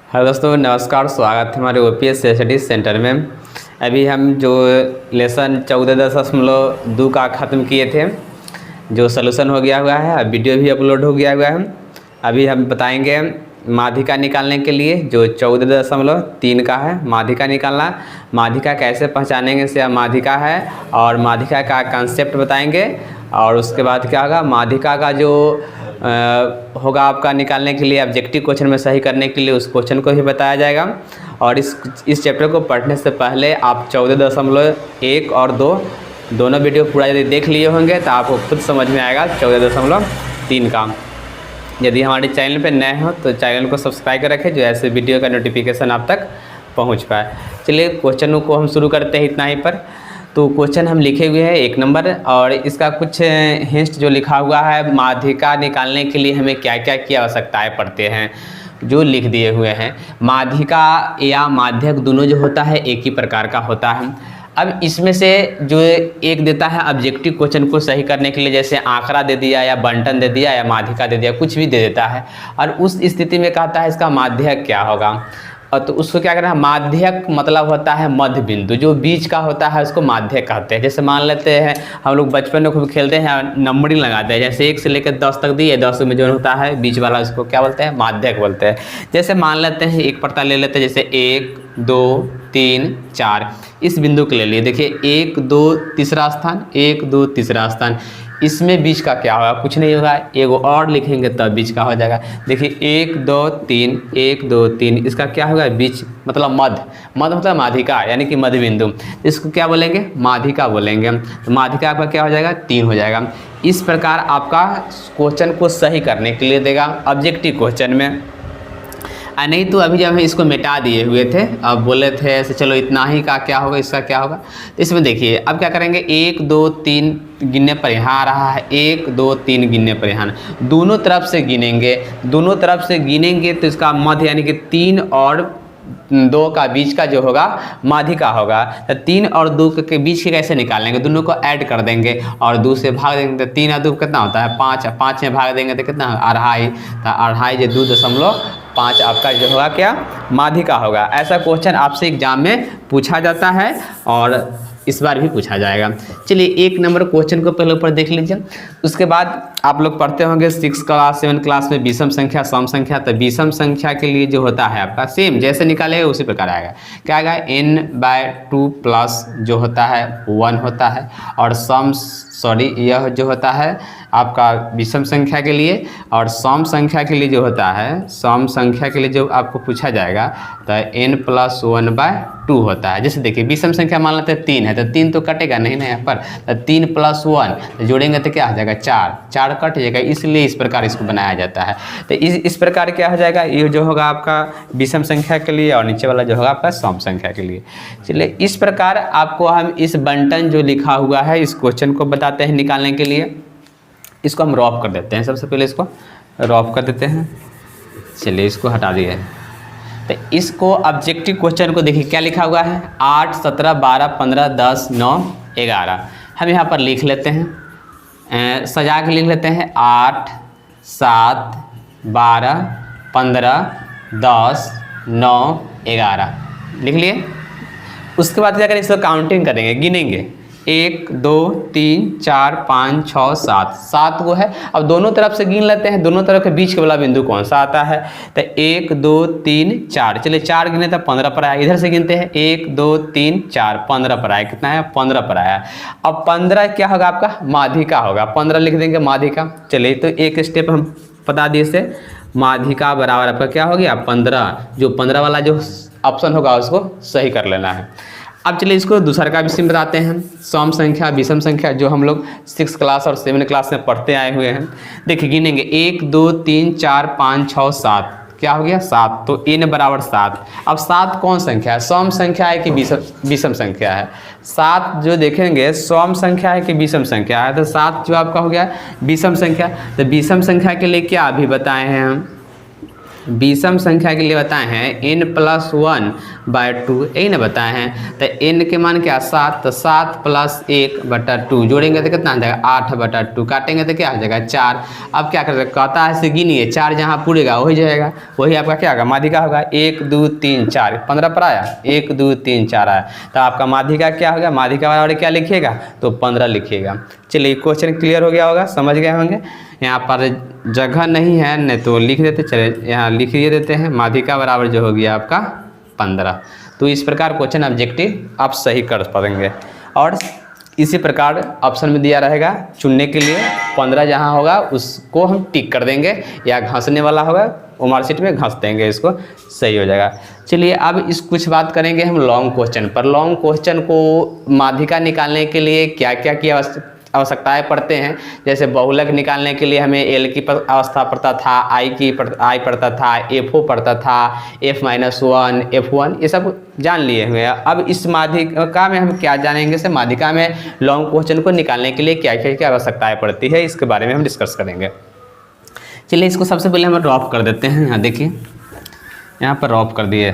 Hello दोस्तों, नमस्कार। स्वागत है हमारे ओपीएस स्टडी सेंटर में। अभी हम जो लेसन 14.2 का ख़त्म किए थे, जो सलूशन हो गया हुआ है, अब वीडियो भी अपलोड हो गया हुआ है। अभी हम बताएंगे माध्यिका निकालने के लिए जो 14.3 का है। माध्यिका निकालना, माध्यिका कैसे पहचानेंगे से माध्यिका है, और माध्यिका का कंसेप्ट बताएंगे। और उसके बाद क्या होगा, माध्यिका का जो होगा आपका निकालने के लिए ऑब्जेक्टिव क्वेश्चन में सही करने के लिए उस क्वेश्चन को भी बताया जाएगा। और इस चैप्टर को पढ़ने से पहले आप 14.1 और 2 दोनों वीडियो पूरा यदि देख लिए होंगे तो आपको खुद समझ में आएगा 14.3 का। यदि हमारे चैनल पर नए हो तो चैनल को सब्सक्राइब कर रखें, जो ऐसे वीडियो का नोटिफिकेशन आप तक पहुँच पाए। चलिए क्वेश्चनों को हम शुरू करते हैं इतना ही पर। तो क्वेश्चन हम लिखे हुए हैं 1 नंबर, और इसका कुछ हिंट जो लिखा हुआ है, माध्यिका निकालने के लिए हमें क्या क्या की आवश्यकताएं पड़ते हैं जो लिख दिए हुए हैं। माध्यिका या माध्यक दोनों जो होता है एक ही प्रकार का होता है। अब इसमें से जो एक देता है ऑब्जेक्टिव क्वेश्चन को सही करने के लिए, जैसे आंकड़ा दे दिया या बंटन दे दिया या माध्यिका दे दिया, कुछ भी दे देता है, और उस स्थिति में कहता है इसका माध्यक क्या होगा। और तो उसको क्या करना है, माध्यक मतलब होता है मध्य बिंदु, जो बीच का होता है उसको माध्यक कहते हैं। जैसे मान लेते हैं हम लोग बचपन में खूब खेलते हैं, नंबरिंग लगाते हैं, जैसे 1 से लेकर 10 तक दिए, 10 में जो होता है बीच वाला उसको क्या बोलते हैं, माध्यक बोलते हैं। जैसे मान लेते हैं एक पड़ता ले लेते हैं, जैसे 1 2 3 4 इस बिंदु को ले लिए। देखिए 1 2 तीसरा स्थान, 1 2 तीसरा स्थान, इसमें बीच का क्या होगा, कुछ नहीं होगा, एगो और लिखेंगे तब बीच का हो जाएगा। देखिए 1 2 3 1 2 3, इसका क्या होगा, बीच मतलब मध्य मतलब माध्यिका यानी कि मध्य बिंदु, इसको क्या बोलेंगे, माध्यिका बोलेंगे। तो माध्यिका आपका क्या हो जाएगा, 3 हो जाएगा। इस प्रकार आपका क्वेश्चन को सही करने के लिए देगा ऑब्जेक्टिव क्वेश्चन में। नहीं तो अभी जब हम इसको मिटा दिए हुए थे, अब बोले थे ऐसे चलो इतना ही का क्या होगा, इसका क्या होगा। तो इसमें देखिए अब क्या करेंगे, 1 2 3 गिनने पर यहाँ आ रहा है, 1 2 3 गिनने पर यहाँ, दोनों तरफ से गिनेंगे। दोनों तरफ से गिनेंगे तो इसका मध्य यानी कि 3 और 2 का बीच का जो होगा माध्यिका होगा। तो 3 और 2 के बीच के कैसे निकालेंगे, दोनों को ऐड कर देंगे और 2 से भाग देंगे। तो 3 और 2 कितना होता है, 5, 5 में भाग देंगे तो कितना, 2.5। तो 2.5 जो 2.5 आपका जो होगा क्या, माध्यिका होगा। ऐसा क्वेश्चन आपसे एग्जाम में पूछा जाता है और इस बार भी पूछा जाएगा। चलिए 1 नंबर क्वेश्चन को पहले ऊपर देख लीजिए। उसके बाद आप लोग पढ़ते होंगे 6 क्लास 7 क्लास में विषम संख्या सम संख्या। तो विषम संख्या के लिए जो होता है आपका सेम जैसे निकालेगा उसी प्रकार आएगा। क्या आएगा, n/2 प्लस जो होता है 1 होता है, और यह जो होता है आपका विषम संख्या के लिए, और सम संख्या के लिए जो होता है, सम संख्या के लिए जो आपको पूछा जाएगा तो n+1/2 होता है। जैसे देखिए विषम संख्या मान लेते हैं 3 है, तो 3 तो कटेगा नहीं ना यहाँ पर, तो 3 + 1 तो जोड़ेंगे तो क्या हो जाएगा, 4 कट जाएगा, इसलिए इस प्रकार इसको बनाया जाता है। तो इस प्रकार क्या हो जाएगा, ये जो होगा आपका विषम संख्या के लिए, और नीचे वाला जो होगा आपका सम संख्या के लिए। चलिए इस प्रकार आपको हम इस बंटन जो लिखा हुआ है इस क्वेश्चन को बताते हैं निकालने के लिए। इसको हम रॉफ कर देते हैं, सबसे पहले इसको रॉफ कर देते हैं। चलिए इसको हटा दिए। तो इसको ऑब्जेक्टिव क्वेश्चन को देखिए क्या लिखा हुआ है, 8 17 12 15 10 9 11। हम यहाँ पर लिख लेते हैं, सजा के लिख लेते हैं, 8 7 12 15 10 9 11 लिख लिए। उसके बाद क्या करें, इसको काउंटिंग करेंगे, गिनेंगे, 1 2 3 4 5 6 7 को है। अब दोनों तरफ से गिन लेते हैं, दोनों तरफ के बीच के वाला बिंदु कौन सा आता है। तो 1 2 3 4, चलिए 4 गिने तो 15 पर आया। इधर से गिनते हैं, 1 2 3 4 15 पर आया, कितना है, 15 पर आया। अब 15 क्या होगा आपका, माध्यिका होगा, 15 लिख देंगे माध्यिका। चलिए तो एक स्टेप हम बता दिए से, माध्यिका बराबर आपका क्या हो गया, 15। जो 15 वाला जो ऑप्शन होगा उसको सही कर लेना है। अब चलिए इसको दूसरा का विषय बताते हैं, सम संख्या विषम संख्या, जो हम लोग 6 क्लास और 7 क्लास में पढ़ते आए हुए हैं। देखिए गिनेंगे, 1 2 3 4 5 6 7, क्या हो गया, 7। तो n बराबर 7। अब 7 कौन संख्या है, सम संख्या है कि विषम संख्या है। 7 जो देखेंगे सम संख्या है कि विषम संख्या है, तो 7 जो आपका हो गया विषम संख्या। तो विषम संख्या के लिए क्या अभी बताए हैं हम, विषम संख्या के लिए बताए हैं n+1/2, यही ना बताए हैं। तो n के मान क्या 7, तो 7 + 1/2 जोड़ेंगे तो कितना आ जाएगा 8/2, काटेंगे तो क्या आ जाएगा 4। अब क्या कर कहता है इसे गिनिए, 4 जहाँ पूरेगा वही जाएगा, वही आपका क्या होगा माध्यिका होगा। 1 2 3 4 15 पर आया, 1 2 3 4 आया, तो आपका माध्यिका क्या होगा, माध्यिका बराबर क्या लिखिएगा तो 15 लिखिएगा। चलिए क्वेश्चन क्लियर हो गया होगा, समझ गए होंगे। यहाँ पर जगह नहीं है, नहीं तो लिख देते, चले यहाँ लिख ही देते हैं, माध्यिका बराबर जो हो गया आपका 15। तो इस प्रकार क्वेश्चन ऑब्जेक्टिव आप सही कर पाएंगे। और इसी प्रकार ऑप्शन में दिया रहेगा चुनने के लिए, 15 जहाँ होगा उसको हम टिक कर देंगे, या घंसने वाला होगा वो मार्कशीट में घंस देंगे, इसको सही हो जाएगा। चलिए अब इस कुछ बात करेंगे हम लॉन्ग क्वेश्चन पर। लॉन्ग क्वेश्चन को माध्यिका निकालने के लिए क्या क्या की आवश्यकताएं पड़ते हैं। जैसे बहुलक निकालने के लिए हमें एल की अवस्था पड़ता था, आई पड़ता था, एफओ पड़ता था, F-1 F1, ये सब जान लिए हुए हैं। अब इस माध्यिका में हम क्या जानेंगे, से माध्यिका में लॉन्ग क्वेश्चन को निकालने के लिए क्या क्या आवश्यकताएं पड़ती है, इसके बारे में हम डिस्कस करेंगे। चलिए इसको सबसे पहले हम ड्रॉप कर देते हैं। यहाँ देखिए, यहाँ पर ड्रॉप कर दिए।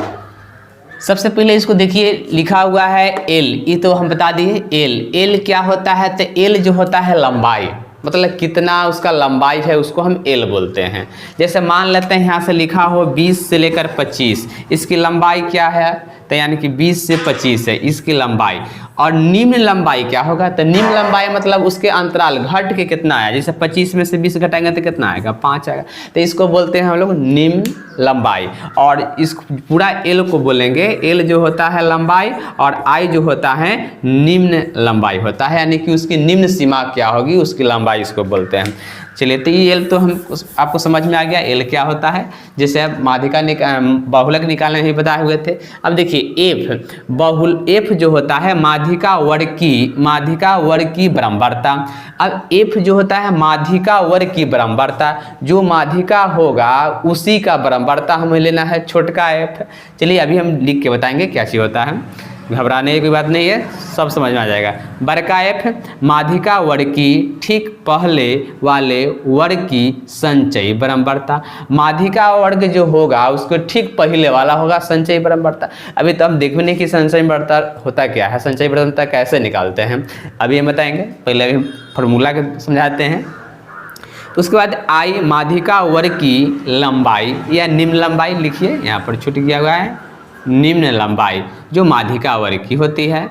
सबसे पहले इसको देखिए लिखा हुआ है एल, ये तो हम बता दिए एल क्या होता है। तो एल जो होता है लंबाई, मतलब कितना उसका लंबाई है उसको हम एल बोलते हैं। जैसे मान लेते हैं यहाँ से लिखा हो 20 से लेकर 25, इसकी लंबाई क्या है, तो यानी कि 20 से 25 है इसकी लंबाई। और निम्न लंबाई क्या होगा, तो निम्न लंबाई मतलब उसके अंतराल घट के कितना आया, जैसे 25 में से 20 घटाएंगे तो कितना आएगा 5 आएगा, तो इसको बोलते हैं हम लोग निम्न लंबाई। और इस पूरा एल को बोलेंगे, एल जो होता है लंबाई और आई जो होता है निम्न लंबाई होता है, यानी कि उसकी निम्न सीमा क्या होगी उसकी लंबाई इसको बोलते हैं। चलिए तो ये एल तो हम आपको समझ में आ गया एल क्या होता है। जैसे अब माध्यिका बहुलक निकालने ही बताए हुए थे। अब देखिए एफ जो होता है माध्यिका वर्ग की बराबरता। अब एफ जो होता है माध्यिका वर्ग की बराबरता, जो माध्यिका होगा उसी का बराबरता हमें लेना है, छोटका एफ। चलिए अभी हम लिख के बताएंगे क्या चीज़ होता है, घबराने की बात नहीं है, सब समझ में आ जाएगा। बड़का एफ माध्यिका वर्ग की ठीक पहले वाले वर्ग की संचयी बराबरता। माध्यिका वर्ग जो होगा उसको ठीक पहले वाला होगा संचयी बराबरता। अभी तो हम देखने की संचयी बराबरता होता क्या है, संचयी बराबरता कैसे निकालते हैं अभी हम बताएंगे। पहले अभी फॉर्मूला के समझाते हैं। उसके बाद आई माध्यिका वर्ग की लंबाई या निम्न लंबाई लिखिए, यहाँ पर छूट गया हुआ है, निम्न लंबाई जो माध्यिका वर्ग की होती है।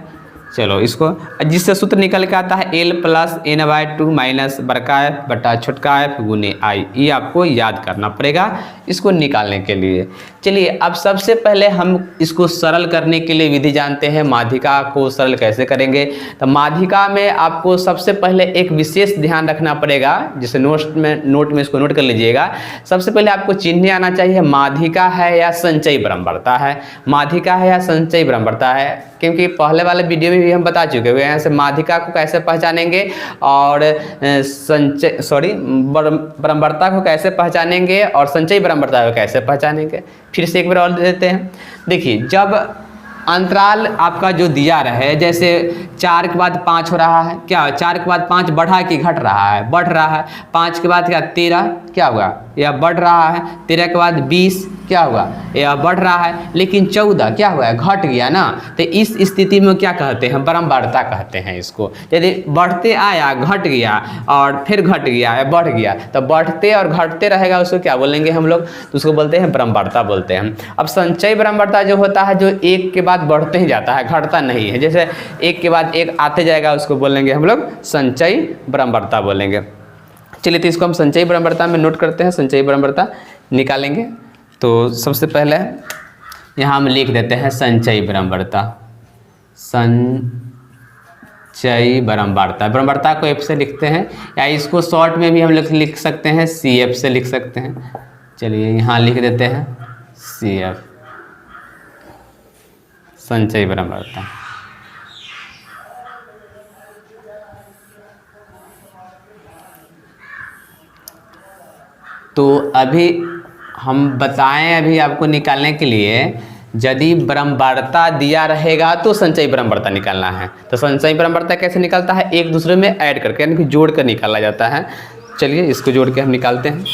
चलो इसको, जिससे सूत्र निकल के आता है L + n/2 माइनस बड़का एफ बटा छोटका एफ गुने आई। ये आपको याद करना पड़ेगा इसको निकालने के लिए। चलिए अब सबसे पहले हम इसको सरल करने के लिए विधि जानते हैं, माध्यिका को सरल कैसे करेंगे। तो माध्यिका में आपको सबसे पहले एक विशेष ध्यान रखना पड़ेगा, जिसे नोट में इसको नोट कर लीजिएगा। सबसे पहले आपको चिन्ह आना चाहिए, माध्यिका है या संचयी बराबरता है, माध्यिका है या संचयी बराबरता है। क्योंकि पहले वाले वीडियो में भी हम बता चुके हैं यहाँ से माध्यिका को कैसे पहचानेंगे और बराबरता को कैसे पहचानेंगे और संचयी बराबरता को कैसे पहचानेंगे। फिर से एक बार और देते हैं। देखिए जब अंतराल आपका जो दिया रहे, जैसे 4 के बाद 5 हो रहा है, क्या 4 के बाद 5 बढ़ा कि घट रहा है, बढ़ रहा है। 5 के बाद क्या 13 क्या हुआ, यह बढ़ रहा है। 13 के बाद 20 क्या हुआ, यह बढ़ रहा है। लेकिन 14 क्या हुआ, घट गया ना। तो इस स्थिति में क्या कहते हैं, बराबरता कहते हैं इसको। यदि बढ़ते आया घट गया और फिर घट गया या बढ़ गया, तो बढ़ते और घटते रहेगा उसको क्या बोलेंगे हम लोग, तो उसको बोलते हैं बराबरता बोलते हैं। अब संचयी बराबरता जो होता है, जो एक के बाद बढ़ते ही जाता है, घटता नहीं है, जैसे एक के बाद एक आते जाएगा, उसको बोलेंगे हम लोग संचयी बराबरता बोलेंगे। चलिए तो इसको हम संचयी बराबरता में नोट करते हैं, संचयी बराबरता निकालेंगे। तो सबसे पहले यहाँ हम लिख देते हैं संचयी बराबरता, संचयी बराबरता को एफ से लिखते हैं, या इसको शॉर्ट में भी हम लोग लिख सकते हैं, CF से लिख सकते हैं। चलिए यहाँ लिख देते हैं CF, संचयी बराबरता। तो अभी हम बताएं, अभी आपको निकालने के लिए यदि बराबरता दिया रहेगा तो संचयी बराबरता निकालना है। तो संचयी बराबरता कैसे निकलता है, एक दूसरे में ऐड करके, यानी कि जोड़ कर निकाला जाता है। चलिए इसको जोड़ के हम निकालते हैं।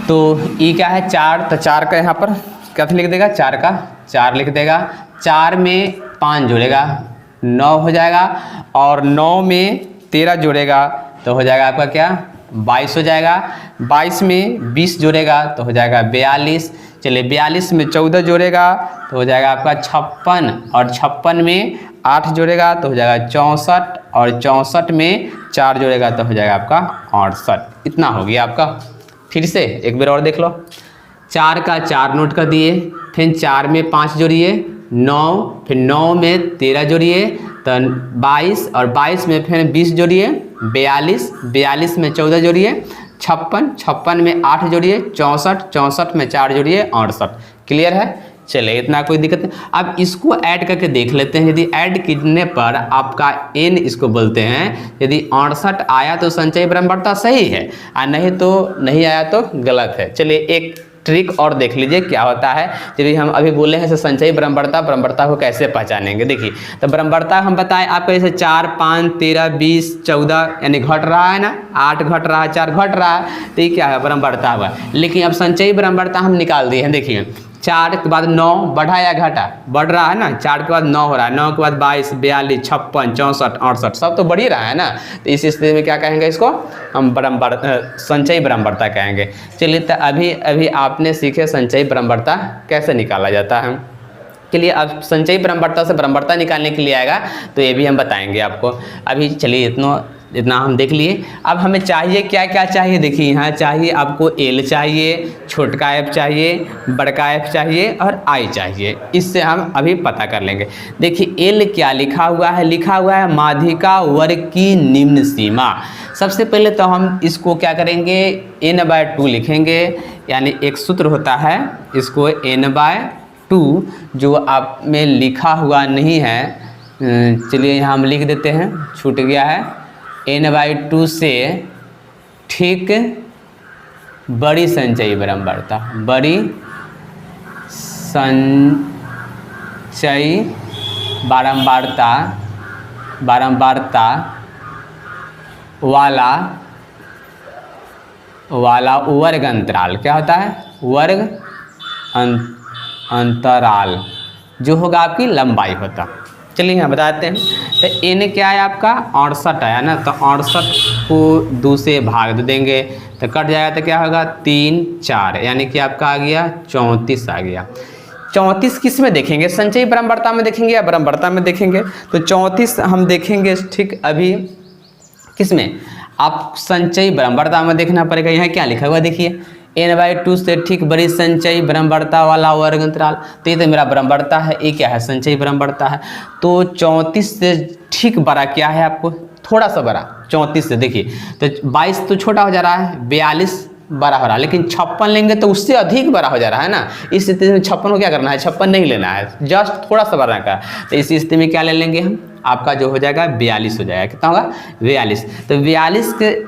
तो ई क्या है 4, तो 4 का यहाँ पर क्या लिख देगा, 4 का 4 लिख देगा। 4 में 5 जोड़ेगा 9 हो जाएगा, और 9 में 13 जोड़ेगा तो हो जाएगा आपका क्या 22 हो जाएगा। 22 में 20 जोड़ेगा तो हो जाएगा 42। चलिए 42 में 14 जोड़ेगा तो हो जाएगा आपका 56, और 56 में 8 जोड़ेगा तो हो जाएगा 64, और 64 में 4 जोड़ेगा तो हो जाएगा आपका 68। इतना हो गया आपका। फिर से एक बार और देख लो। 4 का 4 नोट कर दिए, फिर 4 में 5 जोड़िए 9, फिर 9 में 13 जोड़िए तो 22, और 22 में फिर 20 जोड़िए 42, 42 में 14 जोड़िए 56, 56 में 8 जोड़िए 64, 64 में 4 जोड़िए 68। क्लियर है? चलिए इतना कोई दिक्कत नहीं। अब इसको ऐड करके देख लेते हैं। यदि ऐड करने पर आपका n इसको बोलते हैं, यदि 68 आया तो संचयी ब्रह्मवार्ता सही है, और नहीं तो नहीं आया तो गलत है। चलिए एक ट्रिक और देख लीजिए क्या होता है। चलिए हम अभी बोले हैं संचयी ब्रह्मवार्ता को कैसे पहचानेंगे। देखिए तो ब्रह्मवार्ता हम बताएं आपको, जैसे 4, 5, 13, 20, 14 यानी घट रहा है ना, 8 घट रहा है, 4 घट रहा है, तो ये क्या है ब्रह्मवार्ता हुआ। लेकिन अब संचयी ब्रह्मवार्ता हम निकाल दिए हैं। देखिए 4 के बाद 9 बढ़ा या घटा, बढ़ रहा है ना, 4 के बाद 9 हो रहा है, 9 के बाद 22, 42, 56, 64, 68 सब तो बढ़ ही रहा है ना। तो इस स्थिति में क्या कहेंगे, इसको हम संचयी ब्रह्मवार्ता कहेंगे। चलिए तो अभी आपने सीखे संचयी ब्रह्मवार्ता कैसे निकाला जाता है। के लिए अब संचयी ब्रह्मवार्ता से ब्रह्मवार्ता निकालने के लिए आएगा तो ये भी हम बताएंगे आपको। अभी चलिए इतना हम देख लिए। अब हमें चाहिए क्या क्या चाहिए। देखिए यहाँ चाहिए आपको एल चाहिए, छोटका एफ चाहिए, बड़का एफ चाहिए और आई चाहिए। इससे हम अभी पता कर लेंगे। देखिए एल क्या लिखा हुआ है, लिखा हुआ है माध्यिका वर्ग की निम्न सीमा। सबसे पहले तो हम इसको क्या करेंगे, n/2 लिखेंगे, यानी एक सूत्र होता है इसको n/2 जो आप में लिखा हुआ नहीं है। चलिए यहाँ हम लिख देते हैं, छूट गया है। n/2 से ठीक बड़ी संचयी ब्रह्मवार्ता, बड़ी संचयी ब्रह्मवार्ता वाला वर्ग अंतराल क्या होता है, वर्ग अंतराल जो होगा आपकी लंबाई होता। चलिए यहाँ बताते हैं। तो n क्या है आपका 68 आया ना, तो 68 को 2 से भाग देंगे तो कट जाएगा, तो क्या होगा 3, 4 यानी कि आपका आ गया 34 आ गया। 34 किस में देखेंगे, संचयी ब्रह्मवार्ता में देखेंगे या ब्रह्मवार्ता में देखेंगे। तो 34 हम देखेंगे ठीक अभी किस में, आप संचयी ब्रह्मवार्ता में देखना पड़ेगा। यहाँ क्या लिखा हुआ देखिए, n/2 से ठीक बड़ी संचयी ब्रह्मवार्ता वाला वर्ग अंतराल। तो ये तो मेरा ब्रह्मवार्ता है, ये क्या है संचयी ब्रह्मवार्ता है। तो 34 से ठीक बड़ा क्या है आपको, थोड़ा सा बड़ा 34 से। देखिए तो 22 तो छोटा हो जा रहा है, 42 बड़ा हो रहा है, लेकिन 56 लेंगे तो उससे अधिक बड़ा हो जा रहा है ना। इस स्थिति में 56 को क्या करना है, 56 नहीं लेना है, जस्ट थोड़ा सा बड़ा का। तो इस स्थिति में क्या ले लेंगे हम, आपका जो हो जाएगा 42 हो जाएगा। कितना होगा 42। तो 42 के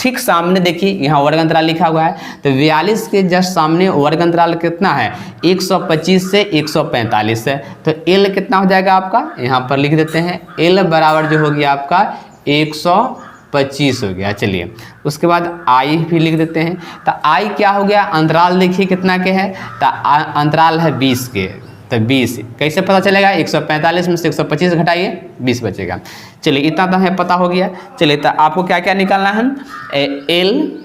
ठीक सामने देखिए यहाँ वर्ग अंतराल लिखा हुआ है, तो 42 के जस्ट सामने वर्ग अंतराल कितना है 125 से 145 है। तो एल कितना हो जाएगा आपका, यहाँ पर लिख देते हैं एल बराबर जो हो गया आपका 125 हो गया। चलिए उसके बाद आई भी लिख देते हैं। तो आई क्या हो गया, अंतराल देखिए कितना के है, तो अंतराल है 20 के। तो 20 कैसे पता चलेगा, 145 में से 125 घटाइए 20 बचेगा। चलिए इतना तो है पता हो गया। चलिए तो आपको क्या क्या निकालना है, एल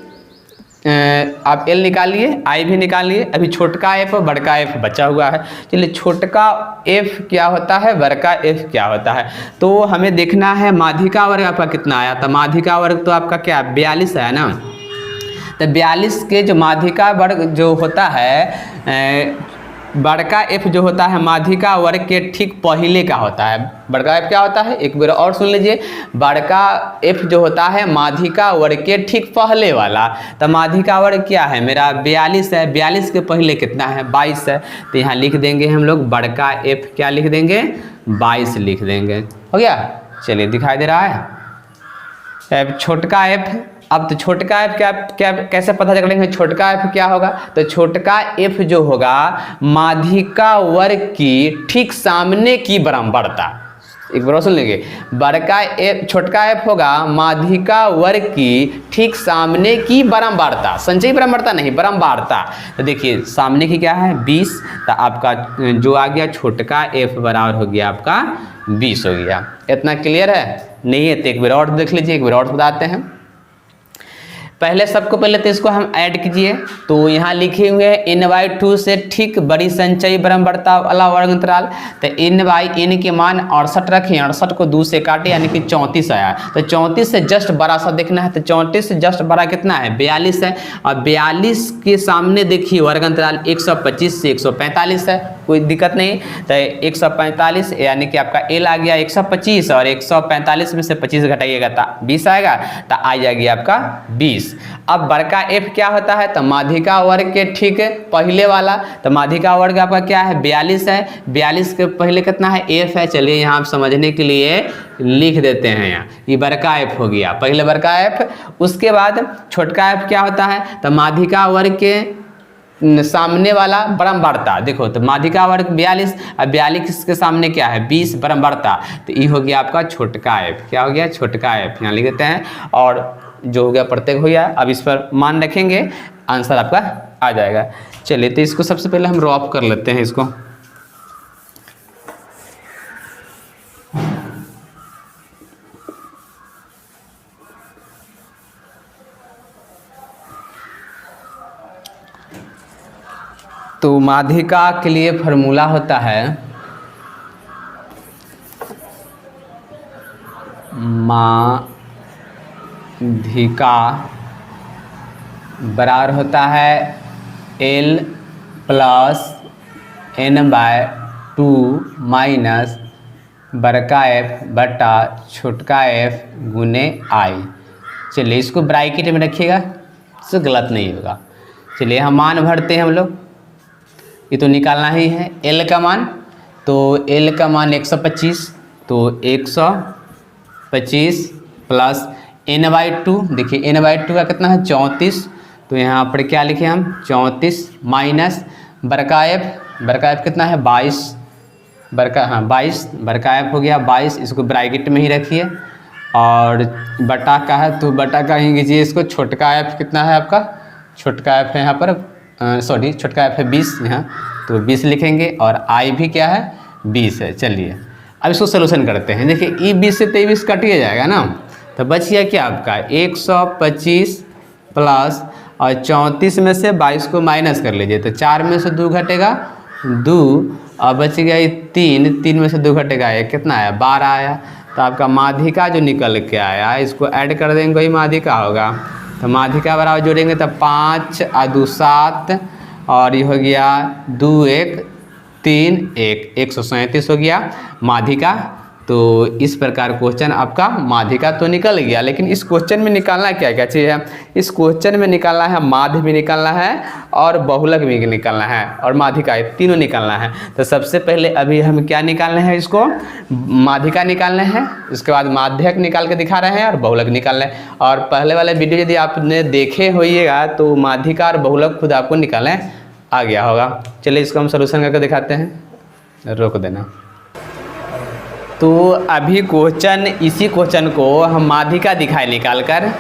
आप एल निकालिए, आई भी निकालिए। अभी छोटका एफ और बड़का एफ बचा हुआ है। चलिए छोटका एफ क्या होता है, बड़का एफ क्या होता है। तो हमें देखना है माध्यिका वर्ग आपका कितना आया। तो माध्यिका वर्ग तो आपका क्या 42 आया ना। तो 42 के जो माध्यिका वर्ग जो होता है, बड़का एफ जो होता है माध्यिका वर्ग के ठीक पहले का होता है। बड़का एफ क्या होता है, एक बार और सुन लीजिए, बड़का एफ जो होता है माध्यिका वर्ग के ठीक पहले वाला। तो माध्यिका वर्ग क्या है मेरा 42 है, 42 के पहले कितना है 22 है। तो यहाँ लिख देंगे हम लोग बड़का एफ क्या लिख देंगे 22 लिख देंगे। हो गया। चलिए दिखाई दे रहा है छोटका एफ। अब तो छोटका एफ क्या कैसे पता चलेंगे, छोटका एफ क्या होगा। तो छोटका एफ जो होगा माध्यिका वर्ग की ठीक सामने की ब्रह्मवार्ता, एक बार सुन लेंगे, बड़का एफ छोटका एफ होगा माध्यिका वर्ग की ठीक सामने की बारंबारता, संचयी बारंबारता नहीं, बारंबारता। तो देखिए सामने की क्या है 20, तो आपका जो आ गया छोटका एफ बराबर हो गया आपका 20 हो गया। इतना क्लियर है? नहीं है तो एक बार और देख लीजिए, एक बार और बताते हैं। पहले सबको पहले तो इसको हम ऐड कीजिए, तो यहाँ लिखे हुए हैं n/2 से ठीक बड़ी संचयी बारंबारता वाला वर्ग अंतराल। तो n/n के मान 68 रखें, 68 को 2 से काटे यानी कि 34 आया। तो 34 से जस्ट बड़ा सा देखना है, तो 34 से जस्ट बड़ा कितना है 42 है, और 42 के सामने देखिए वर्ग अंतराल 125 से 145 है, कोई दिक्कत नहीं। तो 145 यानी कि आपका L आ गया 125, और 145 में से 25 घटाइएगा तो 20 आएगा, तो आ जाएगी आपका 20। अब बड़का एफ क्या होता है, तो माध्यिका वर्ग के ठीक पहले वाला, तो माध्यिका वर्ग आपका क्या है 42 है, 42 के पहले कितना है एफ है। चलिए यहाँ आप समझने के लिए लिख देते हैं, यहाँ ये बड़का एफ हो गया, पहले बड़का एफ। उसके बाद छोटका एफ क्या होता है, तो माध्यिका वर्ग के सामने वाला बारंबारता, देखो तो माध्यिका वर्ग 42 और 42 के सामने क्या है 20 बारंबारता, तो ये हो गया आपका छोटका एफ। क्या हो गया छोटका एफ, यहाँ लिख देते हैं, और जो हो गया प्रत्येक हो गया। अब इस पर मान रखेंगे, आंसर आपका आ जाएगा। चलिए तो इसको सबसे पहले हम ड्रॉप कर लेते हैं इसको। तो माध्यिका के लिए फॉर्मूला होता है माध्यिका बराबर होता है L प्लस n/2 माइनस बड़का एफ बटा छोटका एफ गुने I। चलिए इसको ब्रैकेट में रखिएगा, इससे गलत नहीं होगा। चलिए हम मान भरते हैं हम लोग, ये तो निकालना ही है। L का मान, तो L का मान 125, तो 125 प्लस n/2, देखिए n/2 का कितना है 34, तो यहाँ पर क्या लिखे हम 34 माइनस बड़का एफ कितना है 22, हाँ 22 बड़का एफ हो गया 22, इसको ब्रैकेट में ही रखिए। और बटा का है तो बटा का ही कीजिए इसको। छोटका एफ कितना है आपका, छोटका एफ है यहाँ पर सॉरी छोटका एफ है 20 यहाँ, तो 20 लिखेंगे, और I भी क्या है 20 है। चलिए अब इसको सोल्यूशन करते हैं। देखिए ई 20 से 23 कट ही जाएगा ना, तो बच गया क्या आपका 125 प्लस और 34 में से 22 को माइनस कर लीजिए, तो 4 में से 2 घटेगा 2, और बच गया 3 में से 2 घटेगा 1, कितना आया 12 आया। तो आपका माध्यिका जो निकल के आया इसको ऐड कर देंगे, वही माध्यिका होगा। तो माध्यिका बराबर जोड़ेंगे तो 5 और 2 7, और ये हो गया 2 1 3 1, 137 हो गया माध्यिका। तो इस प्रकार क्वेश्चन आपका माध्यिका तो निकल गया, लेकिन इस क्वेश्चन में निकालना क्या क्या चीज़ है, इस क्वेश्चन में निकालना है माध्य भी निकालना है और बहुलक भी निकालना है और माध्यिका तीनों निकालना है। तो सबसे पहले अभी हम क्या निकालना है, इसको माध्यिका निकालना है, उसके बाद माध्यक निकाल के दिखा रहे हैं और बहुलक निकालना है। और पहले वाले वीडियो यदि आपने देखे होइएगा तो माध्यिका और बहुलक खुद आपको निकालने आ गया होगा। चलिए इसको हम सोल्यूशन करके दिखाते हैं, रोक देना। तो अभी इसी क्वेश्चन को हम माध्यिका दिखाए निकाल कर,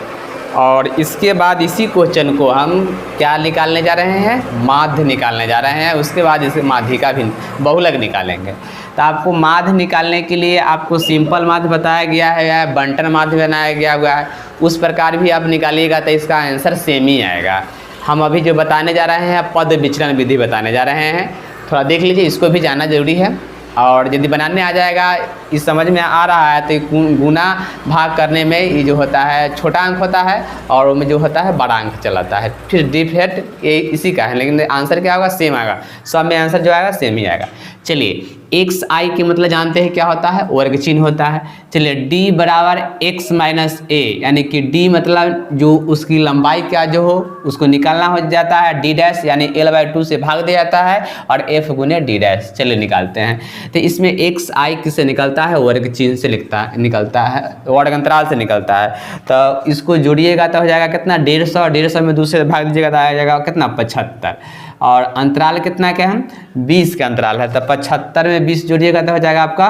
और इसके बाद इसी क्वेश्चन को हम क्या निकालने जा रहे हैं, माध्य निकालने जा रहे हैं। उसके बाद इसे माध्यिका भी बहुलक निकालेंगे। तो आपको माध्य निकालने के लिए आपको सिंपल माध्य बताया गया है या बंटन माध्य बनाया गया हुआ है, उस प्रकार भी आप निकालिएगा तो इसका आंसर सेम ही आएगा। हम अभी जो बताने जा रहे हैं पद विचलन विधि बताने जा रहे हैं, थोड़ा देख लीजिए, इसको भी जानना जरूरी है। और यदि बनाने आ जाएगा, इस समझ में आ रहा है तो गुना भाग करने में ये जो होता है छोटा अंक होता है और उसमें जो होता है बड़ा अंक चलाता है। फिर डिफेक्ट ये इसी का है, लेकिन आंसर क्या होगा सेम आएगा, सब में आंसर जो आएगा सेम ही आएगा। चलिए एक्स आई के मतलब जानते हैं क्या होता है, वर्ग चिन्ह होता है। चलिए डी बराबर एक्स माइनस ए, यानी कि डी मतलब जो उसकी लंबाई क्या जो हो उसको निकालना हो जाता है, डी डैश यानी L/2 से भाग दिया जाता है और एफ गुने डी डैश। चलिए निकालते हैं। तो इसमें एक्स आई किससे निकलता है, वर्ग चिन्ह से निकलता है, वर्ग अंतराल से निकलता है। तो इसको जोड़िएगा तो हो जाएगा कितना 150, 150 में दूसरे भाग दीजिएगा तो आ जाएगा कितना 75, और अंतराल कितना क्या है 20 का अंतराल है। तो 75 में 20 जोड़िएगा तो हो जाएगा आपका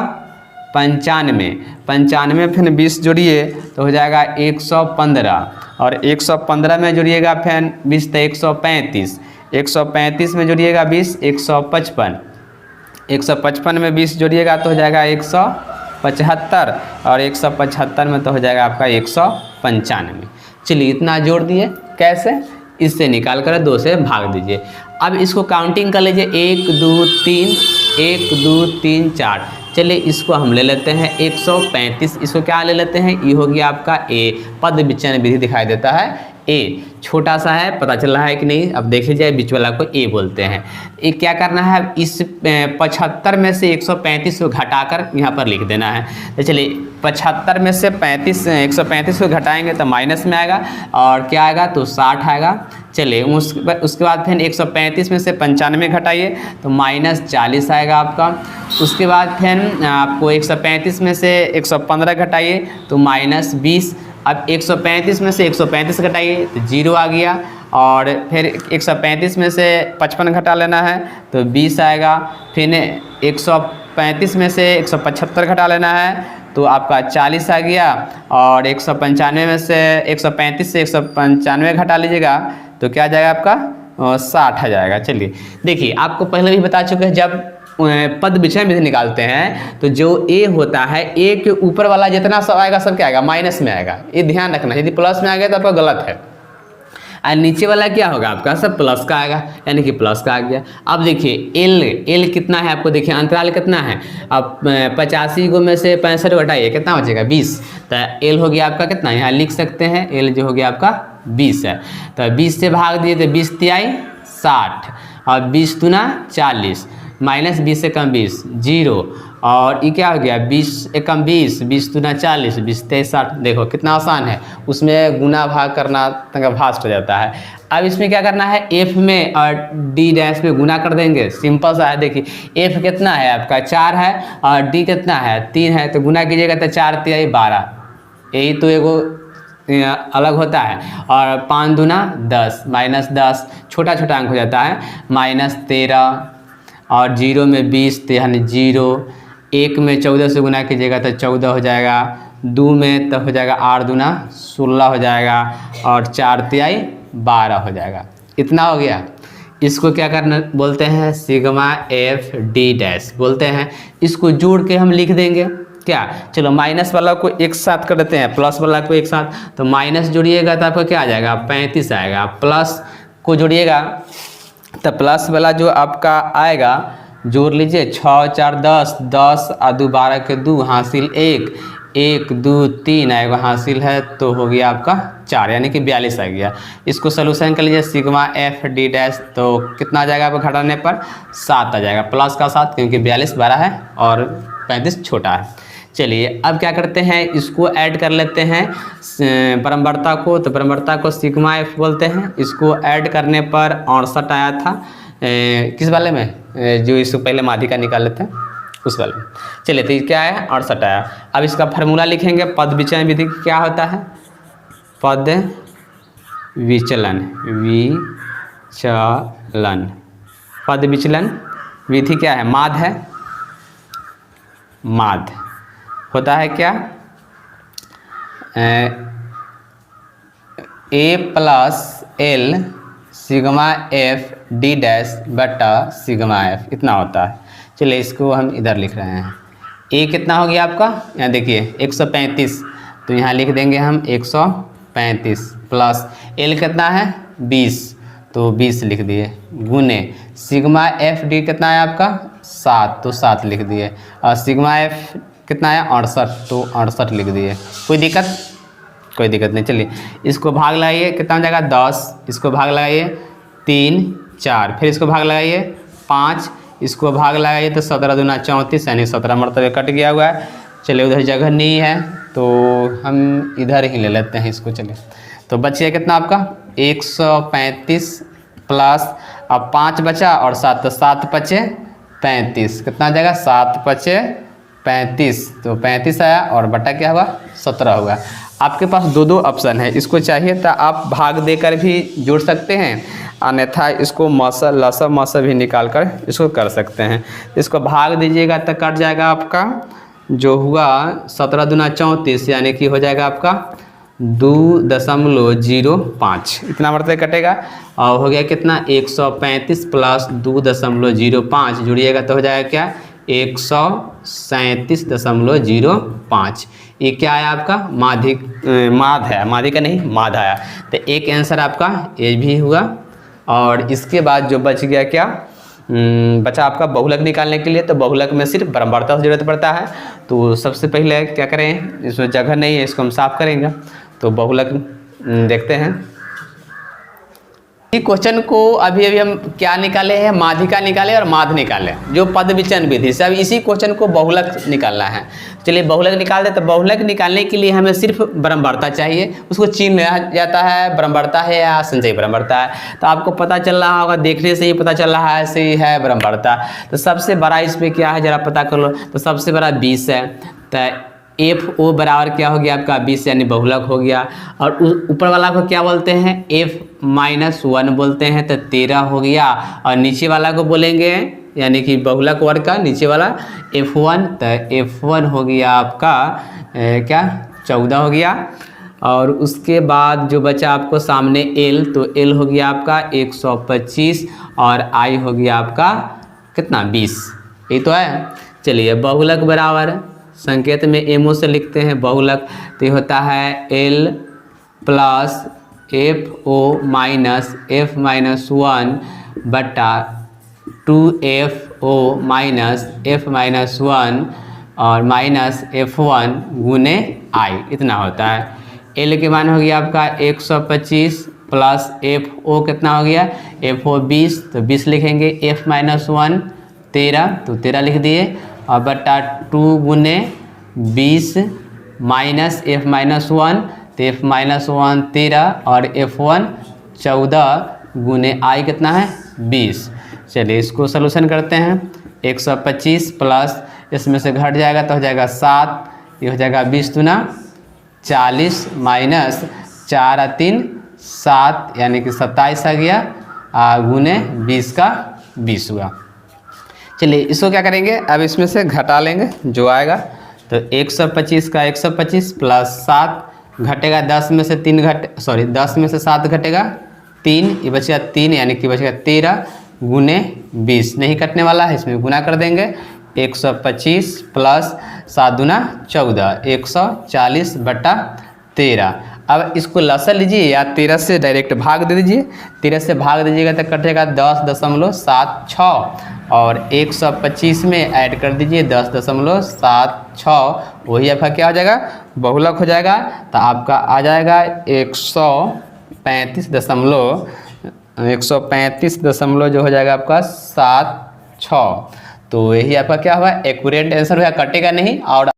95, 95 फिर 20 जोड़िए तो हो जाएगा 115, और 115 में जोड़िएगा फिर 20 तो 135, 135 में जोड़िएगा 20 155, 155 में 20 जोड़िएगा तो हो जाएगा 175, और 175 में तो हो जाएगा आपका 195। चलिए इतना जोड़ दिए, कैसे? इससे निकाल कर 2 से भाग दीजिए। अब इसको काउंटिंग कर लीजिए, 1 2 3, 1 2 3 4। चलिए इसको हम ले लेते हैं 135, इसको क्या ले लेते हैं, ये हो गया आपका ए, पद विचलन विधि दिखाई देता है ए, छोटा सा है, पता चल रहा है कि नहीं? अब देखे जाए बीच वाला को ए बोलते हैं। ये क्या करना है, इस 75 में से 135 को घटाकर यहाँ पर लिख देना है। तो चलिए 75 में से 135 को घटाएंगे तो माइनस में आएगा, और क्या आएगा तो 60 आएगा। चलिए उसके बाद फिर 135 में से 95 घटाइए तो -40 आएगा आपका। उसके बाद फिर आपको 135 में से 115 घटाइए तो -20। अब 135 में से 135 घटाइए तो 0 आ गया, और फिर 135 में से 55 घटा लेना है तो 20 आएगा। फिर 135 में से 175 घटा लेना है तो आपका 40 आ गया, और 195 में से 135 से 195 घटा लीजिएगा तो क्या आ जाएगा आपका 60 आ जाएगा। चलिए देखिए, आपको पहले भी बता चुके हैं, जब पद विचलन विधि निकालते हैं तो जो ए होता है, ए के ऊपर वाला जितना सब आएगा सब क्या आएगा, माइनस में आएगा। ये ध्यान रखना, यदि प्लस में आ गया तो आपका गलत है, और नीचे वाला क्या होगा आपका सब प्लस का आएगा, यानी कि प्लस का आ गया। अब देखिए एल कितना है, आपको देखिए अंतराल कितना है। अब 85 को में से 65 घटाइए कितना बचेगा 20, तो एल हो गया आपका कितना, यहाँ लिख सकते हैं एल जो हो गया आपका 20 है। तो 20 से भाग दिए तो 20 तिहाई 60, और 20 दूना 40, -20 से कम 20 0, और ये क्या हो गया 20 एकम 20, 20 दूना 40, 20 23 60। देखो कितना आसान है, उसमें गुना भाग करना तंग फास्ट हो जाता है। अब इसमें क्या करना है, एफ में और डी डैश में गुना कर देंगे, सिंपल सा है। देखिए एफ कितना है आपका 4 है, और डी कितना है 3 है, तो गुना कीजिएगा तो 4 तिहाई 12, यही तो एगो अलग होता है। और 5 दूना 10, -10 छोटा छोटा अंक हो जाता है, -13, और 0 में 20 तो यानी 0, 1 में 14 से गुना कीजिएगा तो 14 हो जाएगा, 2 में तो हो जाएगा 8 दूना 16 हो जाएगा, और 4 तिहाई 12 हो जाएगा। इतना हो गया। इसको क्या करना बोलते हैं, सिग्मा एफ डी डैश बोलते हैं। इसको जोड़ के हम लिख देंगे क्या, चलो माइनस वाला को एक साथ कर देते हैं, प्लस वाला को एक साथ, तो माइनस जोड़िएगा तो आपका क्या आ जाएगा 35 आएगा, प्लस को जोड़िएगा तो प्लस वाला जो आपका आएगा जोड़ लीजिए, 6 4 10, 10 और 2 12 के 2 हासिल 1, 1 2 3 आएगा हासिल है, तो हो गया आपका 4, यानी कि 42 आ गया। इसको सोल्यूशन कर लीजिए, सिग्मा एफ डी डैश तो कितना आ जाएगा आपको घटाने पर 7 आ जाएगा, प्लस का 7, क्योंकि 42 बड़ा है और 35 छोटा है। चलिए अब क्या करते हैं, इसको ऐड कर लेते हैं परम्बरता को, तो परम्बरता को सिग्मा एफ बोलते हैं। इसको ऐड करने पर 68 आया था, किस वाले में, जो इसको पहले माध्यिका निकाल लेते हैं उस वाले में। चलिए तो क्या है 68 आया। अब इसका फार्मूला लिखेंगे, पद विचलन विधि क्या होता है, पद विचलन पद विचलन विधि क्या है, माध्य है, माध्य होता है क्या, A plus L sigma F D dash बटा सिग्मा एफ, इतना होता है। चलिए इसको हम इधर लिख रहे हैं, ए कितना हो गया आपका, यहाँ देखिए 135, तो यहाँ लिख देंगे हम 135, प्लस एल कितना है 20, तो 20 लिख दिए, गुने सिग्मा एफ डी कितना है आपका 7, तो 7 लिख दिए, और सिग्मा एफ कितना है 68, तो 68 लिख दिए। कोई दिक्कत नहीं। चलिए इसको भाग लगाइए, कितना हो जाएगा 10, इसको भाग लगाइए 3 4, फिर इसको भाग लगाइए 5, इसको भाग लगाइए तो 17 दूना 34, यानी 17 मरतबे कट गया हुआ है। चलिए उधर जगह नहीं है तो हम इधर ही ले लेते हैं इसको। चलिए तो बचिए कितना आपका 135 प्लस, अब 5 बचा और 7, तो 7 5 35, कितना आ जाएगा 7 5 35, तो 35 आया, और बटा क्या हुआ 17 होगा। आपके पास दो ऑप्शन है, इसको चाहिए तो आप भाग देकर भी जोड़ सकते हैं, अन्यथा इसको लसा भी निकाल कर इसको कर सकते हैं। इसको भाग दीजिएगा तो कट जाएगा आपका जो हुआ 17 दूना 34 यानी कि हो जाएगा आपका 2.05 इतना बढ़ते कटेगा। और हो गया कितना 135 प्लस 2.05 जुड़िएगा तो हो जाएगा क्या 137.05। ये क्या आया आपका माध है, माध्यिका नहीं माध आया। तो एक आंसर आपका ये भी हुआ। और इसके बाद जो बच गया क्या बचा आपका बहुलक निकालने के लिए। तो बहुलक में सिर्फ बारंबारता की जरूरत पड़ता है। तो सबसे पहले क्या करें, इसमें जगह नहीं है, इसको हम साफ करेंगे। तो बहुलक देखते हैं। इस क्वेश्चन को अभी हम क्या निकाले हैं, माध्यिका निकाले और माध निकाले, जो पद विचलन विधि से। अब इसी क्वेश्चन को बहुलक निकालना है। चलिए बहुलक निकाल दे। तो बहुलक निकालने के लिए हमें सिर्फ बारंबारता चाहिए, उसको चिन्ह लिया जाता है बारंबारता है या संचयी बारंबारता है। तो आपको पता चल रहा होगा, देखने से ही पता चल रहा है सही है बारंबारता। तो सबसे बड़ा इसमें क्या है जरा पता कर लो। तो सबसे बड़ा 20 है। तो FO बराबर क्या हो गया आपका 20 यानी बहुलक हो गया। और ऊपर वाला को क्या बोलते हैं F-1 बोलते हैं, तो 13 हो गया। और नीचे वाला को बोलेंगे यानी कि बहुलक वर्ग का नीचे वाला F1, तो F1 हो गया आपका क्या 14 हो गया। और उसके बाद जो बचा आपको सामने L, तो L हो गया आपका 125 और I हो गया आपका कितना 20। ये तो है। चलिए बहुलक बराबर संकेत में MO से लिखते हैं बहुलक। तो ये होता है L plus FO minus F-1 बटा 2FO माइनस F-1 और माइनस F1 गुने I, इतना होता है। L के मान हो गया आपका 125 प्लस FO कितना हो गया FO 20, तो 20 लिखेंगे। F-1 13, तो 13 लिख दिए। और बटा 2 गुने 20 माइनस F-1, तो F-1 13 और F1 14 गुने I कितना है 20। चलिए इसको सलूशन करते हैं। 125 प्लस इसमें से घट जाएगा तो हो जाएगा 7, ये हो जाएगा 20 दूना 40 माइनस 4 और 3 7 यानी कि 27 आ गया गुने 20 का 20 हुआ। चलिए इसको क्या करेंगे, अब इसमें से घटा लेंगे जो आएगा। तो 125 का 125 प्लस 7 घटेगा 10 में से 10 में से 7 घटेगा 3, ये बचेगा 3 यानी कि बचेगा 13 गुने 20, नहीं कटने वाला है, इसमें गुना कर देंगे। 125 प्लस 7 दूना 14, 140 बटा 13। अब इसको लसा लीजिए या 13 से डायरेक्ट भाग दे दीजिए। 13 से भाग दीजिएगा तो कटेगा 10.76 और 125 में ऐड कर दीजिए 10.76, वही आपका क्या हो जाएगा बहुलक हो जाएगा। तो आपका आ जाएगा 135 जो हो जाएगा आपका 76। तो यही आपका क्या हुआ एक्यूरेट आंसर हुआ, कटेगा नहीं। और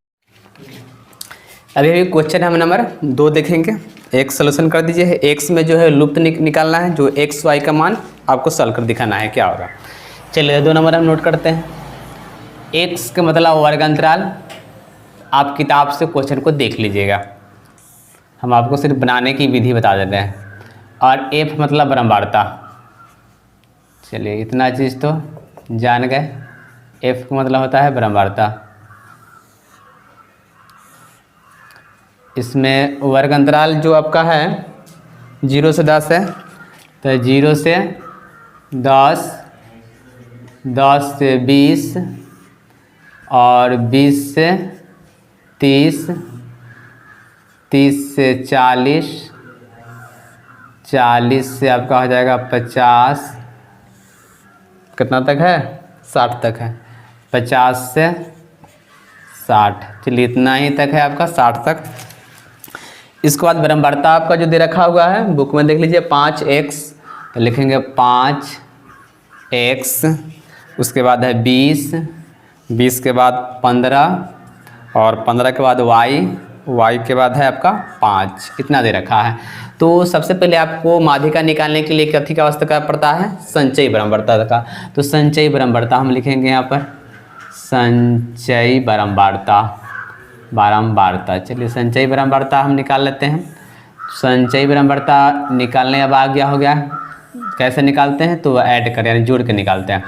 अभी क्वेश्चन हम नंबर 2 देखेंगे। एक सलूशन कर दीजिए। x में जो है लुप्त निकालना है, जो x y का मान आपको सॉल्व कर दिखाना है क्या होगा। चलिए 2 नंबर हम नोट करते हैं। x का मतलब वर्ग अंतराल, आप किताब से क्वेश्चन को देख लीजिएगा, हम आपको सिर्फ बनाने की विधि बता देते हैं। और f मतलब बारंबारता। चलिए इतना चीज़ तो जान गए, f का मतलब होता है बारंबारता। इसमें वर्ग अंतराल जो आपका है 0 से 10 है, तो 0 से 10, 10 से 20 और 20 से 30, 30 से 40, 40 से आपका हो जाएगा 50, कितना तक है 60 तक है, 50 से 60। चलिए इतना ही तक है आपका 60 तक। इसके बाद बारंबारता आपका जो दे रखा हुआ है बुक में देख लीजिए 5x, तो लिखेंगे 5x। उसके बाद है 20, 20 के बाद 15 और 15 के बाद y के बाद है आपका 5, इतना दे रखा है। तो सबसे पहले आपको माध्यिका निकालने के लिए कथी का आवश्यकता पड़ता है, संचयी बारंबारता का। तो संचयी बारंबारता हम लिखेंगे यहाँ पर संचयी बारंबारता। चलिए संचयी बारंबारता हम निकाल लेते हैं। संचयी बारंबारता निकालने अब आ गया हो गया, कैसे निकालते हैं तो ऐड कर यानी जोड़ के निकालते हैं।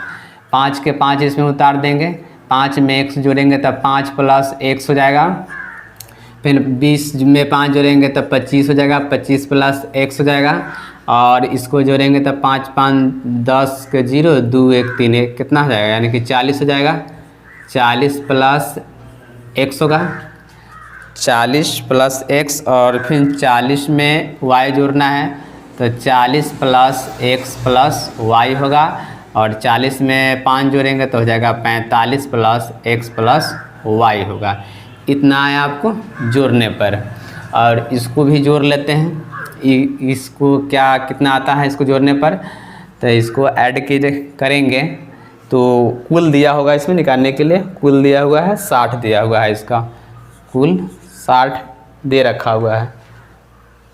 5 के 5 इसमें उतार देंगे, 5 में x जोड़ेंगे तब 5 प्लस x हो जाएगा। फिर 20 में 5 जोड़ेंगे तब 25 हो जाएगा, 25 प्लस x हो जाएगा। और इसको जोड़ेंगे तब 5 5 10 के 0 2 1 3 1 कितना हो जाएगा, यानी कि 40 हो जाएगा। 40 प्लस x होगा, 40 प्लस x और फिर 40 में y जोड़ना है तो 40 प्लस x प्लस y होगा। और 40 में 5 जोड़ेंगे तो हो जाएगा 45 प्लस x प्लस y होगा। इतना है आपको जोड़ने पर। और इसको भी जोड़ लेते हैं, इसको क्या कितना आता है इसको जोड़ने पर, तो इसको ऐड करेंगे तो कुल दिया होगा इसमें निकालने के लिए, कुल दिया हुआ है 60 दिया हुआ है, इसका कुल 60 दे रखा हुआ है।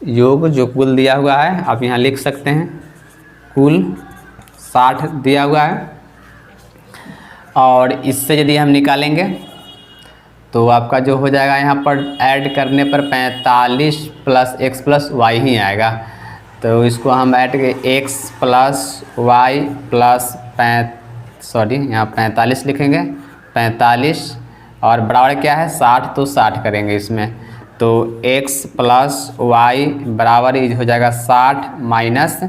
योग जो कुल दिया हुआ है आप यहाँ लिख सकते हैं, कुल 60 दिया हुआ है। और इससे यदि हम निकालेंगे तो आपका जो हो जाएगा यहाँ पर ऐड करने पर 45 plus x plus why he आएगा। तो इसको हम ऐड के x प्लस वाई प्लस यहाँ 45 लिखेंगे, 45 और बराबर क्या है 60, तो 60 करेंगे इसमें। तो x प्लस वाई बराबर हो जाएगा 60 माइनस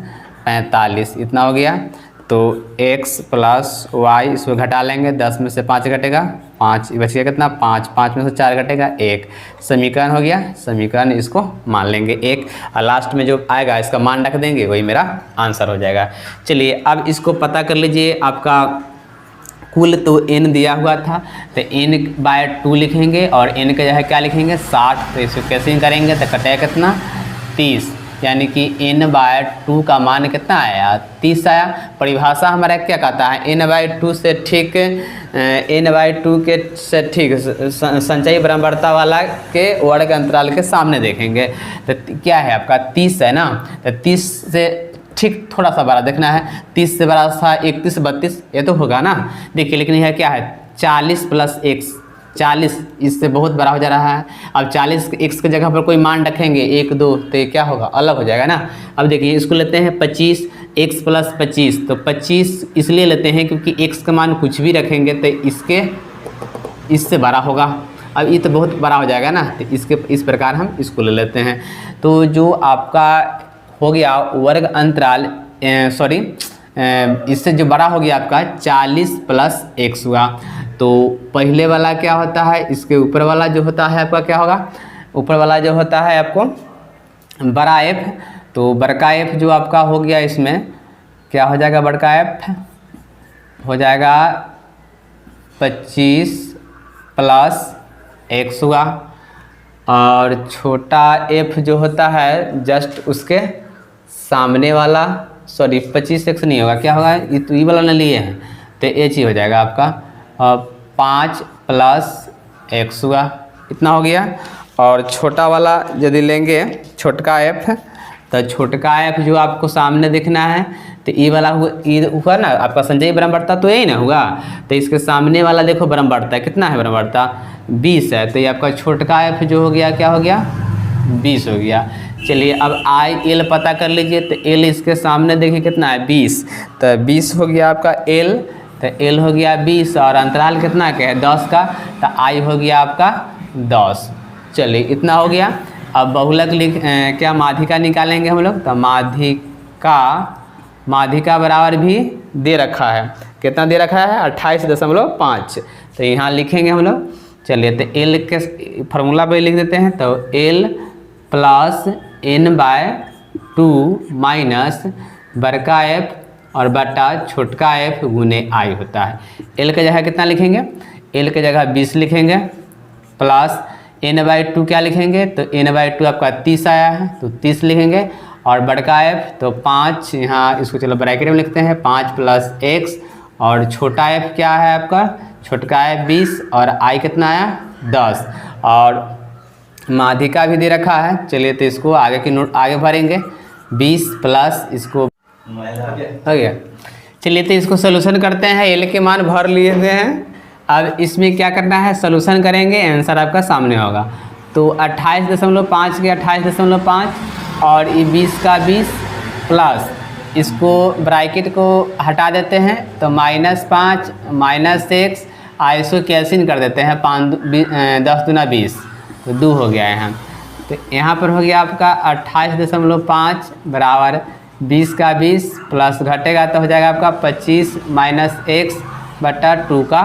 45, इतना हो गया। तो x प्लस वाई इसको घटा लेंगे, 10 में से 5 घटेगा 5, बच गया कितना 5, 5 में से 4 घटेगा 1, समीकरण हो गया। समीकरण इसको मान लेंगे 1 और लास्ट में जो आएगा इसका मान रख देंगे, वही मेरा आंसर हो जाएगा। चलिए अब इसको पता कर लीजिए, आपका कुल तो n दिया हुआ था तो n/2 लिखेंगे और n का जगह क्या लिखेंगे 60। तो इसको कैसे करेंगे तो कटेगा कितना 30, यानी कि n/2 का मान कितना आया 30 आया। परिभाषा हमारा क्या कहता है n/2 से ठीक n/2 के से ठीक संचयी बराबरता वाला के वर्ग अंतराल के सामने देखेंगे। तो क्या है आपका 30 है ना, तो 30 से ठीक थोड़ा सा बड़ा देखना है, 30 से बड़ा सा 31 32 ये तो होगा ना। देखिए लेकिन यह क्या है 40 प्लस x, 40 इससे बहुत बड़ा हो जा रहा है। अब 40 x की जगह पर कोई मान रखेंगे 1 2 तो ये क्या होगा अलग हो जाएगा ना। अब देखिए इसको लेते हैं 25 x प्लस 25, तो 25 इसलिए लेते हैं क्योंकि x का मान कुछ भी रखेंगे तो इससे बड़ा होगा। अब ये तो बहुत बड़ा हो जाएगा ना, तो इस प्रकार हम इसको ले लेते हैं। तो जो आपका हो गया वर्ग अंतराल इससे जो बड़ा हो गया आपका 40 प्लस x हुआ। तो पहले वाला क्या होता है, इसके ऊपर वाला जो होता है आपका क्या होगा, ऊपर वाला जो होता है आपको बड़ा F, तो बड़का F जो आपका हो गया इसमें क्या हो जाएगा, बड़का F हो जाएगा 25 प्लस x हुआ। और छोटा f जो होता है जस्ट उसके सामने वाला 25x नहीं होगा, क्या होगा ये वाला ना लिए हैं तो h ही हो जाएगा आपका 5 प्लस x हुआ, इतना हो गया। और छोटा वाला यदि लेंगे छोटका f, तो छोटका f जो आपको सामने दिखना है तो ये वाला हुआ ना आपका संचयी बराबरता, तो यही ना हुआ। तो इसके सामने वाला देखो बराबरता कितना है, बराबरता 20 है। तो ये आपका छोटका f जो हो गया क्या हो गया 20 हो गया। चलिए अब l पता कर लीजिए, तो l इसके सामने देखिए कितना है 20, तो 20 हो गया आपका l, तो l हो गया 20 और अंतराल कितना का है 10 का, तो i हो गया आपका 10। चलिए इतना हो गया। अब बहुलक क्या माध्यिका निकालेंगे हम लोग, तो माध्यिका बराबर भी दे रखा है, कितना दे रखा है 28.5, तो यहाँ लिखेंगे हम लोग। चलिए तो l के फार्मूला पे लिख देते हैं, तो l प्लस n/2 माइनस बड़का f और बटा छोटका f गुने i होता है। l के जगह कितना लिखेंगे, l के जगह 20 लिखेंगे प्लस n/2 क्या लिखेंगे, तो n/2 आपका 30 आया है तो 30 लिखेंगे और बड़का f तो 5, यहाँ इसको चलो ब्रैकेट में लिखते हैं 5 प्लस x और छोटा f क्या है आपका, छोटका f 20 और i कितना आया 10 और माध्यिका भी दे रखा है। चलिए तो इसको आगे की नोट आगे भरेंगे 20 प्लस इसको हो गया। चलिए तो इसको सोल्यूशन करते हैं, एल के मान भर लिए हुए हैं। अब इसमें क्या करना है सोल्यूशन करेंगे, आंसर आपका सामने होगा। तो 28.5 के 28.5 और ये 20 का 20 प्लस इसको ब्रैकेट को हटा देते हैं तो -5 -x आइसो कैल्सिन कर देते हैं 10 दूना 20, तो 2 हो गया यहाँ। तो यहाँ पर हो गया आपका 28.5 बराबर 20 का 20 प्लस घटेगा तो हो जाएगा आपका 25 माइनस x बटा 2 का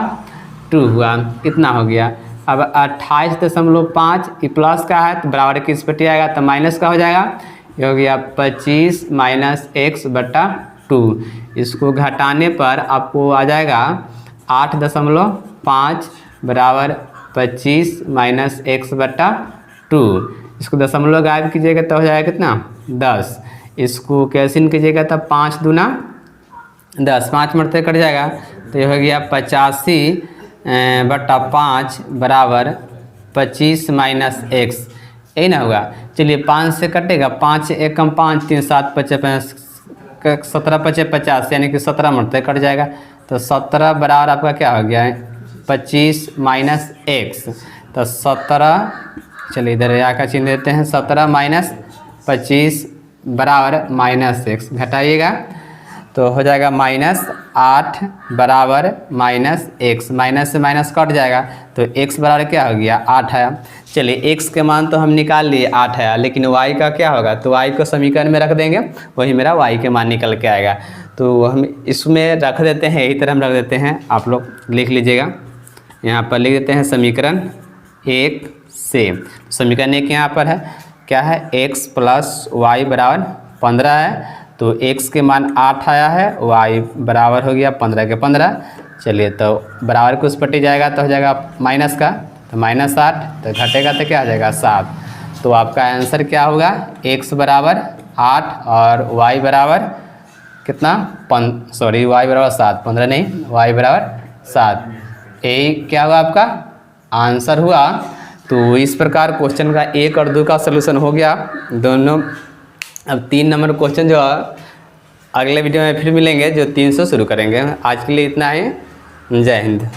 2 हुआ। कितना हो गया? अब 28.5 ये प्लस का है तो बराबर किस पे आएगा तो माइनस का हो जाएगा। ये हो गया 25 माइनस x बटा 2। इसको घटाने पर आपको आ जाएगा 8.5 बराबर 25 माइनस x बटा 2। इसको दशमलव गायब कीजिएगा तो हो जाएगा कितना 10। इसको कैल्सिन कीजिएगा तब 5 दूना 10, 5 मरते कट जाएगा तो ये हो गया 85 बटा 5 बराबर 25 माइनस x, यही ना होगा। चलिए 5 से कटेगा, 5 एकम 5 3 7 55 17 55 50 यानी कि 17 मरते कट जाएगा तो 17 बराबर आपका क्या हो गया है 25 माइनस x। तो 17, चलिए इधर या का चिन्ह देते हैं, 17 माइनस 25 बराबर माइनस x, घटाइएगा तो हो जाएगा -8 बराबर माइनस x। माइनस से माइनस कट जाएगा तो x बराबर क्या हो गया 8 है। चलिए x के मान तो हम निकाल लिए 8 है, लेकिन y का क्या होगा तो y को समीकरण में रख देंगे, वही मेरा y के मान निकल के आएगा। तो हम इसमें रख देते हैं, यही तरह हम रख देते हैं, आप लोग लिख लीजिएगा। यहाँ पर लिख देते हैं समीकरण 1 से। समीकरण 1 यहाँ पर है क्या है x प्लस वाई बराबर 15 है, तो x के मान 8 आया है, y बराबर हो गया 15 के 15। चलिए तो बराबर को उस पट्टी जाएगा तो हो जाएगा माइनस का, तो -8, तो घटेगा तो क्या हो जाएगा 7। तो आपका आंसर क्या होगा x बराबर 8 और y बराबर कितना y बराबर 7, 15 नहीं, y बराबर 7। यही क्या हुआ आपका आंसर हुआ। तो इस प्रकार क्वेश्चन का 1 और 2 का सलूशन हो गया दोनों। अब 3 नंबर क्वेश्चन जो अगले वीडियो में फिर मिलेंगे, जो 3 से शुरू करेंगे। आज के लिए इतना ही, जय हिंद।